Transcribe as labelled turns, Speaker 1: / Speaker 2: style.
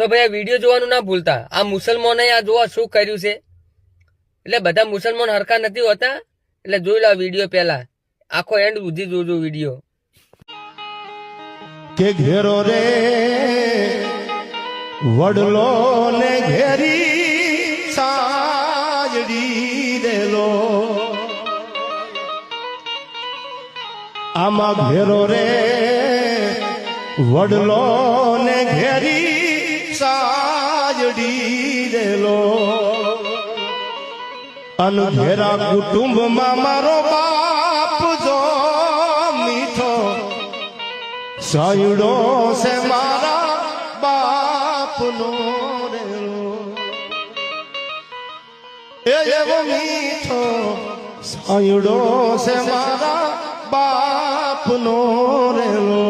Speaker 1: તો ભાઈ આ વિડીયો જોવાનું ના ભૂલતા. આ મુસલમાને આ જોવા શું કર્યું છે. એટલે બધા મુસલમાન હરખા નથી હોતા. એટલે જોઈ લો વિડીયો પહેલા, આખો એન્ડ સુધી જોજો વિડીયો.
Speaker 2: કે ઘેરો રે વડલો ને ઘેરી સાજડી દેલો, આમાં ઘેરો રે વડલો ને ઘેરી સાજડી દેલો, અનઘેરા કુટુંબમાં મારો બાપ જો મીઠો સાયુડો છે મારા બાપનો રેલો, એવો મીઠો સાયુડો છે મારા બાપનો રેલો.